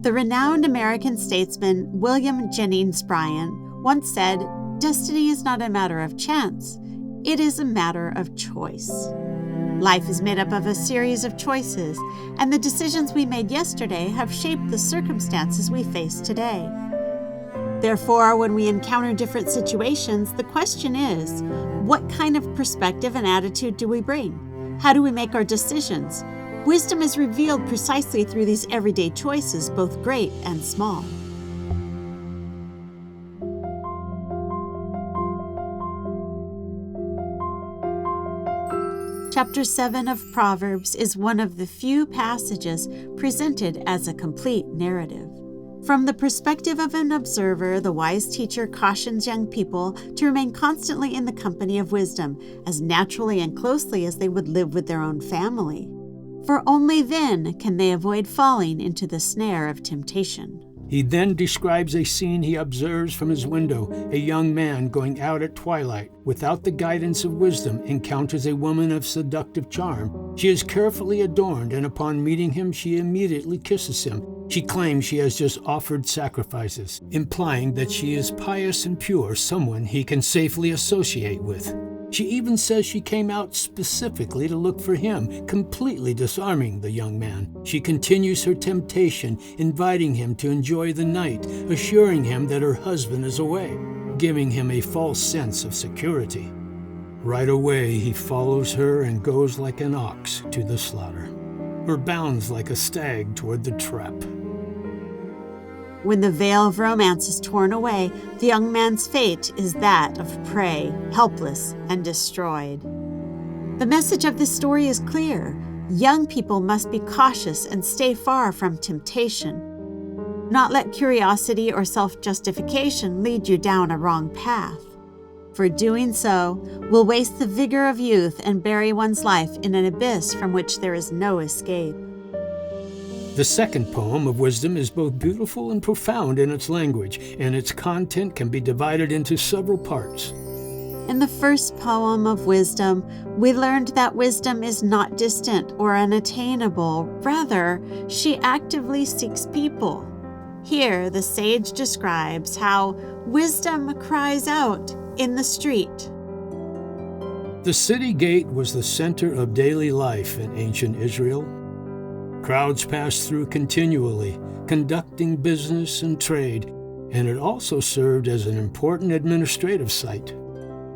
The renowned American statesman William Jennings Bryan once said, "Destiny is not a matter of chance. It is a matter of choice." Life is made up of a series of choices, and the decisions we made yesterday have shaped the circumstances we face today. Therefore, when we encounter different situations, the question is, what kind of perspective and attitude do we bring? How do we make our decisions? Wisdom is revealed precisely through these everyday choices, both great and small. Chapter 7 of Proverbs is one of the few passages presented as a complete narrative. From the perspective of an observer, the wise teacher cautions young people to remain constantly in the company of wisdom, as naturally and closely as they would live with their own family. For only then can they avoid falling into the snare of temptation. He then describes a scene he observes from his window. A young man going out at twilight, without the guidance of wisdom, encounters a woman of seductive charm. She is carefully adorned, and upon meeting him, she immediately kisses him. She claims she has just offered sacrifices, implying that she is pious and pure, someone he can safely associate with. She even says she came out specifically to look for him, completely disarming the young man. She continues her temptation, inviting him to enjoy the night, assuring him that her husband is away, giving him a false sense of security. Right away, he follows her and goes like an ox to the slaughter, or bounds like a stag toward the trap. When the veil of romance is torn away, the young man's fate is that of prey, helpless and destroyed. The message of this story is clear. Young people must be cautious and stay far from temptation. Not let curiosity or self-justification lead you down a wrong path. For doing so will waste the vigor of youth and bury one's life in an abyss from which there is no escape. The second poem of wisdom is both beautiful and profound in its language, and its content can be divided into several parts. In the first poem of wisdom, we learned that wisdom is not distant or unattainable. Rather, she actively seeks people. Here, the sage describes how wisdom cries out in the street. The city gate was the center of daily life in ancient Israel. Crowds passed through continually, conducting business and trade, and it also served as an important administrative site,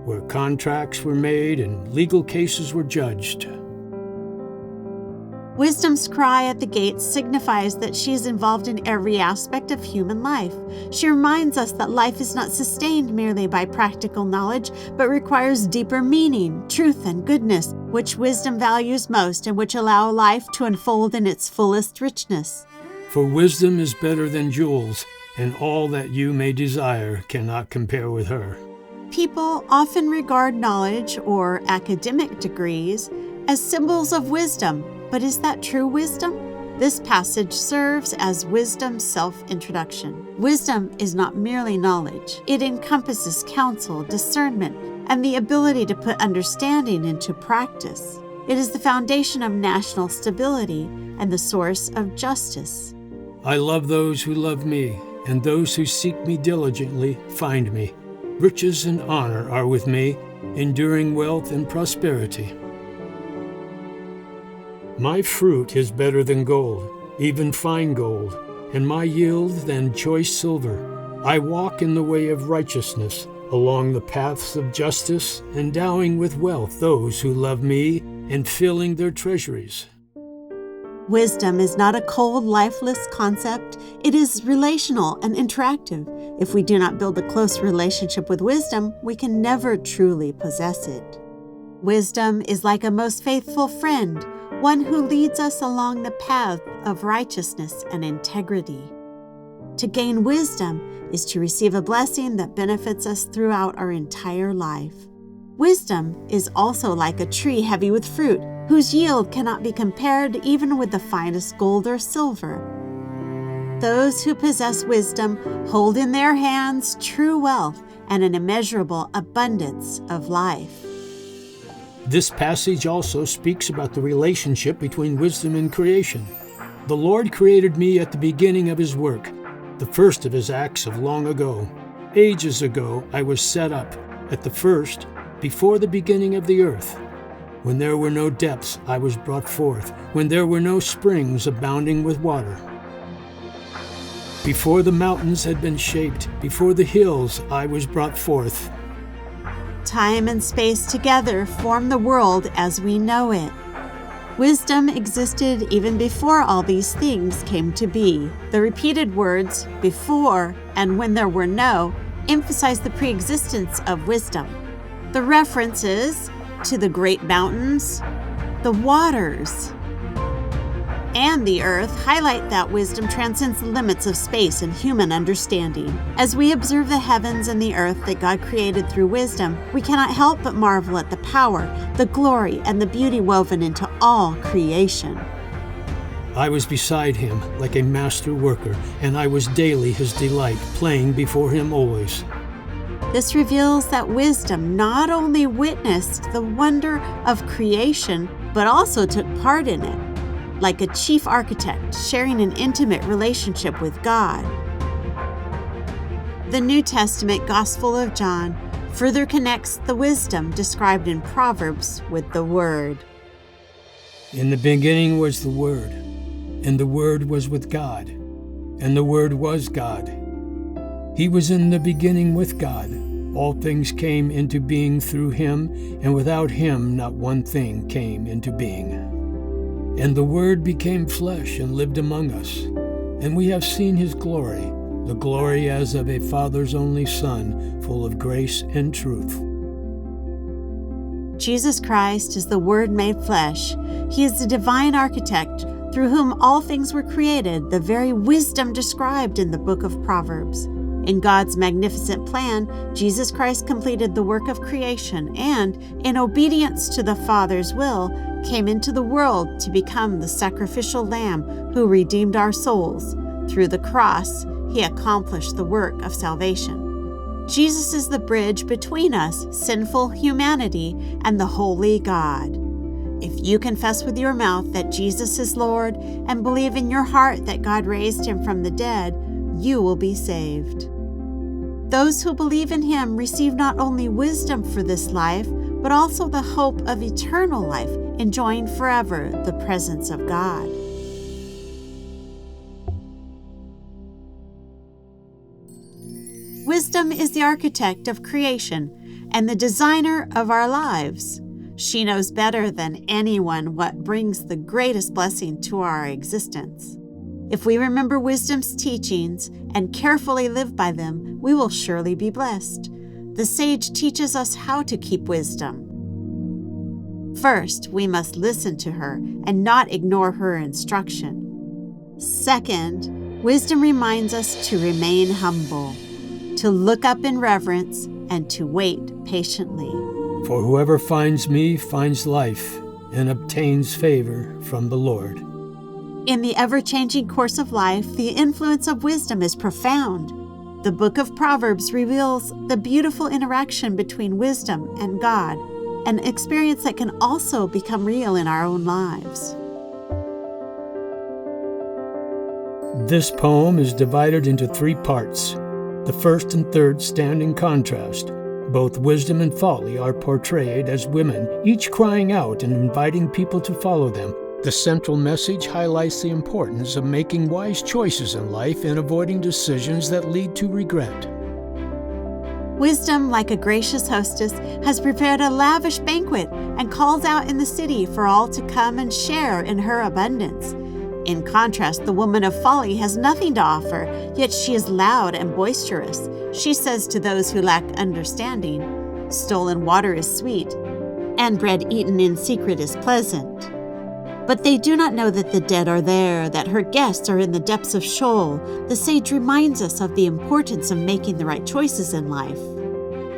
where contracts were made and legal cases were judged. Wisdom's cry at the gates signifies that she is involved in every aspect of human life. She reminds us that life is not sustained merely by practical knowledge, but requires deeper meaning, truth, and goodness, which wisdom values most and which allow life to unfold in its fullest richness. For wisdom is better than jewels, and all that you may desire cannot compare with her. People often regard knowledge or academic degrees as symbols of wisdom. But is that true wisdom? This passage serves as wisdom's self-introduction. Wisdom is not merely knowledge. It encompasses counsel, discernment, and the ability to put understanding into practice. It is the foundation of national stability and the source of justice. I love those who love me, and those who seek me diligently find me. Riches and honor are with me, enduring wealth and prosperity. My fruit is better than gold, even fine gold, and my yield than choice silver. I walk in the way of righteousness, along the paths of justice, endowing with wealth those who love me and filling their treasuries. Wisdom is not a cold, lifeless concept. It is relational and interactive. If we do not build a close relationship with wisdom, we can never truly possess it. Wisdom is like a most faithful friend, one who leads us along the path of righteousness and integrity. To gain wisdom is to receive a blessing that benefits us throughout our entire life. Wisdom is also like a tree heavy with fruit, whose yield cannot be compared even with the finest gold or silver. Those who possess wisdom hold in their hands true wealth and an immeasurable abundance of life. This passage also speaks about the relationship between wisdom and creation. The Lord created me at the beginning of his work, the first of his acts of long ago. Ages ago I was set up, at the first, before the beginning of the earth. When there were no depths, I was brought forth, when there were no springs abounding with water. Before the mountains had been shaped, before the hills, I was brought forth. Time and space together form the world as we know it. Wisdom existed even before all these things came to be. The repeated words, before and when there were no, emphasize the pre-existence of wisdom. The references to the great mountains, the waters, and the earth highlight that wisdom transcends the limits of space and human understanding. As we observe the heavens and the earth that God created through wisdom, we cannot help but marvel at the power, the glory, and the beauty woven into all creation. I was beside him like a master worker, and I was daily his delight, playing before him always. This reveals that wisdom not only witnessed the wonder of creation, but also took part in it, like a chief architect sharing an intimate relationship with God. The New Testament Gospel of John further connects the wisdom described in Proverbs with the Word. In the beginning was the Word, and the Word was with God, and the Word was God. He was in the beginning with God. All things came into being through him, and without him not one thing came into being. And the Word became flesh and lived among us, and we have seen his glory, the glory as of a Father's only Son, full of grace and truth. Jesus Christ is the Word made flesh. He is the divine architect through whom all things were created, the very wisdom described in the book of Proverbs. In God's magnificent plan, Jesus Christ completed the work of creation and, in obedience to the Father's will, came into the world to become the sacrificial lamb who redeemed our souls. Through the cross, he accomplished the work of salvation. Jesus is the bridge between us, sinful humanity, and the holy God. If you confess with your mouth that Jesus is Lord and believe in your heart that God raised him from the dead, you will be saved. Those who believe in him receive not only wisdom for this life, but also the hope of eternal life, enjoying forever the presence of God. Wisdom is the architect of creation and the designer of our lives. She knows better than anyone what brings the greatest blessing to our existence. If we remember wisdom's teachings and carefully live by them, we will surely be blessed. The sage teaches us how to keep wisdom. First, we must listen to her and not ignore her instruction. Second, wisdom reminds us to remain humble, to look up in reverence, and to wait patiently. For whoever finds me finds life and obtains favor from the Lord. In the ever-changing course of life, the influence of wisdom is profound. The book of Proverbs reveals the beautiful interaction between wisdom and God, an experience that can also become real in our own lives. This poem is divided into 3 parts. The first and third stand in contrast. Both wisdom and folly are portrayed as women, each crying out and inviting people to follow them. The central message highlights the importance of making wise choices in life and avoiding decisions that lead to regret. Wisdom, like a gracious hostess, has prepared a lavish banquet and calls out in the city for all to come and share in her abundance. In contrast, the woman of folly has nothing to offer, yet she is loud and boisterous. She says to those who lack understanding, "Stolen water is sweet, and bread eaten in secret is pleasant." But they do not know that the dead are there, that her guests are in the depths of Sheol. The sage reminds us of the importance of making the right choices in life.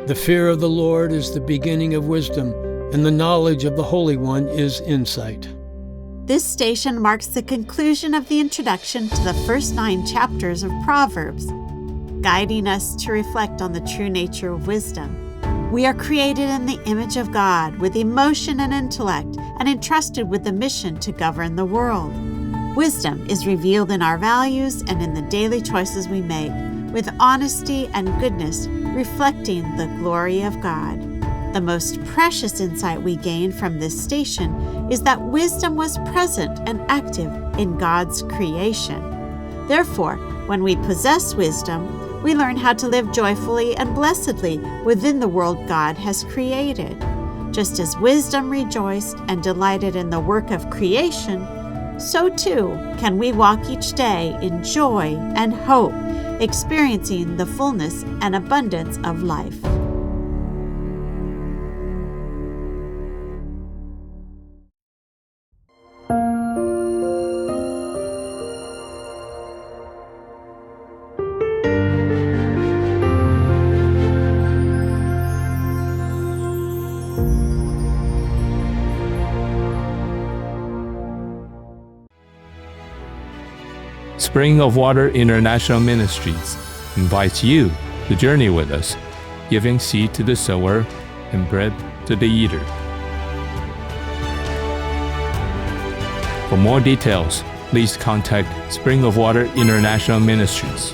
The fear of the Lord is the beginning of wisdom, and the knowledge of the Holy One is insight. This station marks the conclusion of the introduction to the first 9 chapters of Proverbs, guiding us to reflect on the true nature of wisdom. We are created in the image of God with emotion and intellect and entrusted with the mission to govern the world. Wisdom is revealed in our values and in the daily choices we make, with honesty and goodness reflecting the glory of God. The most precious insight we gain from this station is that wisdom was present and active in God's creation. Therefore, when we possess wisdom, we learn how to live joyfully and blessedly within the world God has created. Just as wisdom rejoiced and delighted in the work of creation, so too can we walk each day in joy and hope, experiencing the fullness and abundance of life. Spring of Water International Ministries invites you to journey with us, giving seed to the sower and bread to the eater. For more details, please contact Spring of Water International Ministries.